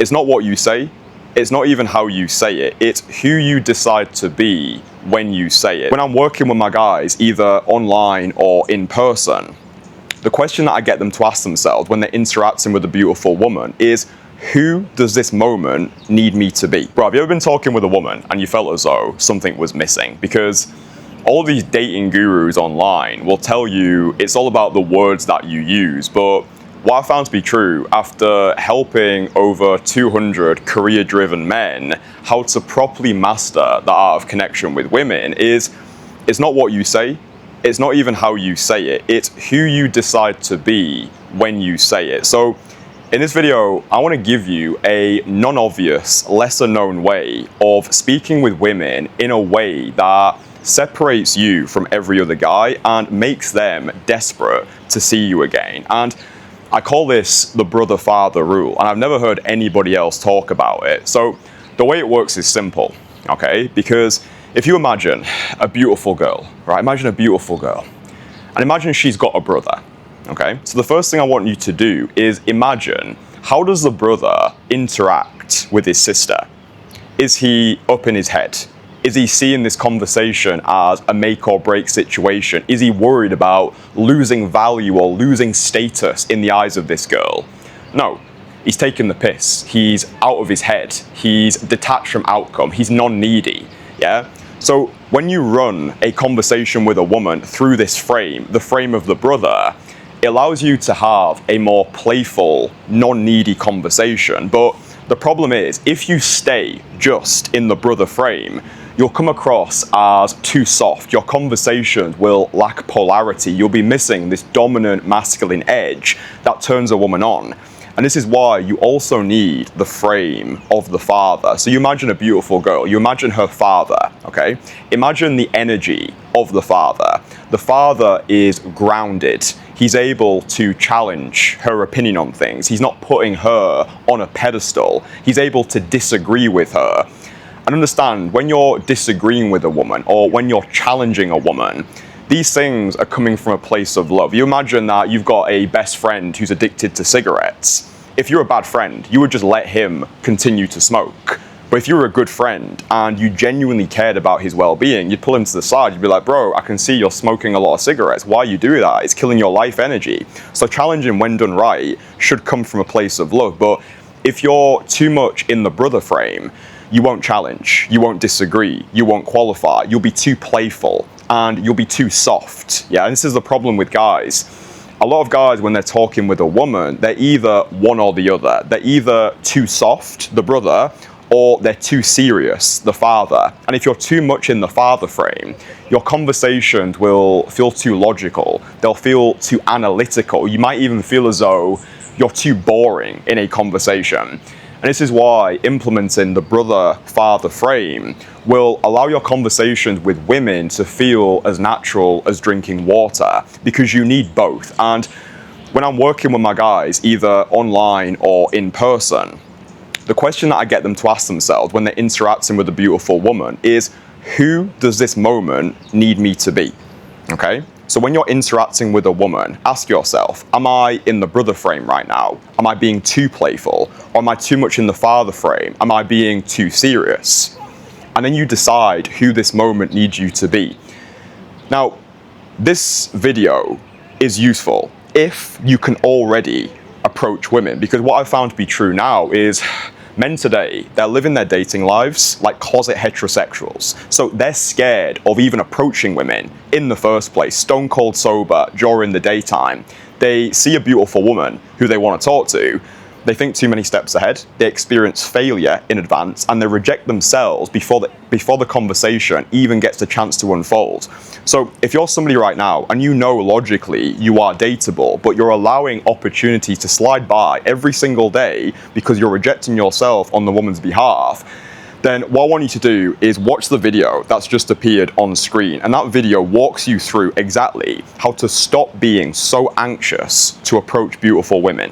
It's not what you say. It's not even how you say it. It's who you decide to be when you say it. When I'm working with my guys, either online or in person, the question that I get them to ask themselves when they're interacting with a beautiful woman is, who does this moment need me to be? Bro, have you ever been talking with a woman and you felt as though something was missing? Because all these dating gurus online will tell you it's all about the words that you use, but what I found to be true after helping over 200 career-driven men how to properly master the art of connection with women is, it's not what you say, it's not even how you say it, it's who you decide to be when you say it. So in this video, I want to give you a non-obvious, lesser-known way of speaking with women in a way that separates you from every other guy and makes them desperate to see you again. And I call this the brother-father rule, and I've never heard anybody else talk about it. So the way it works is simple, okay? Because if you imagine a beautiful girl, right? Imagine a beautiful girl, and imagine she's got a brother, okay? So the first thing I want you to do is imagine, how does the brother interact with his sister? Is he up in his head? Is he seeing this conversation as a make or break situation? Is he worried about losing value or losing status in the eyes of this girl? No, he's taking the piss. He's out of his head. He's detached from outcome. He's non-needy, yeah? So when you run a conversation with a woman through this frame, the frame of the brother, it allows you to have a more playful, non-needy conversation. But the problem is, if you stay just in the brother frame, you'll come across as too soft. Your conversations will lack polarity. You'll be missing this dominant masculine edge that turns a woman on. And this is why you also need the frame of the father. So you imagine a beautiful girl, you imagine her father, okay? Imagine the energy of the father. The father is grounded. He's able to challenge her opinion on things. He's not putting her on a pedestal. He's able to disagree with her. And understand, when you're disagreeing with a woman or when you're challenging a woman, these things are coming from a place of love. You imagine that you've got a best friend who's addicted to cigarettes. If you're a bad friend, you would just let him continue to smoke. But if you were a good friend and you genuinely cared about his well-being, you'd pull him to the side. You'd be like, bro, I can see you're smoking a lot of cigarettes. Why you do that? It's killing your life energy. So challenging, when done right, should come from a place of love. But if you're too much in the brother frame, you won't challenge, you won't disagree, you won't qualify, you'll be too playful, and you'll be too soft. Yeah, and this is the problem with guys. A lot of guys, when they're talking with a woman, they're either one or the other. They're either too soft, the brother, or they're too serious, the father. And if you're too much in the father frame, your conversations will feel too logical. They'll feel too analytical. You might even feel as though you're too boring in a conversation. And this is why implementing the brother-father frame will allow your conversations with women to feel as natural as drinking water, because you need both. And when I'm working with my guys, either online or in person, the question that I get them to ask themselves when they're interacting with a beautiful woman is, who does this moment need me to be? Okay? So when you're interacting with a woman, ask yourself, am I in the brother frame right now? Am I being too playful? Or am I too much in the father frame? Am I being too serious? And then you decide who this moment needs you to be. Now, this video is useful if you can already approach women, because what I've found to be true now is men today, they're living their dating lives like closet heterosexuals. So they're scared of even approaching women in the first place, stone cold sober during the daytime. They see a beautiful woman who they want to talk to. They think too many steps ahead, they experience failure in advance, and they reject themselves before the conversation even gets the chance to unfold. So if you're somebody right now and you know logically you are dateable, but you're allowing opportunities to slide by every single day because you're rejecting yourself on the woman's behalf, then what I want you to do is watch the video that's just appeared on screen. And that video walks you through exactly how to stop being so anxious to approach beautiful women.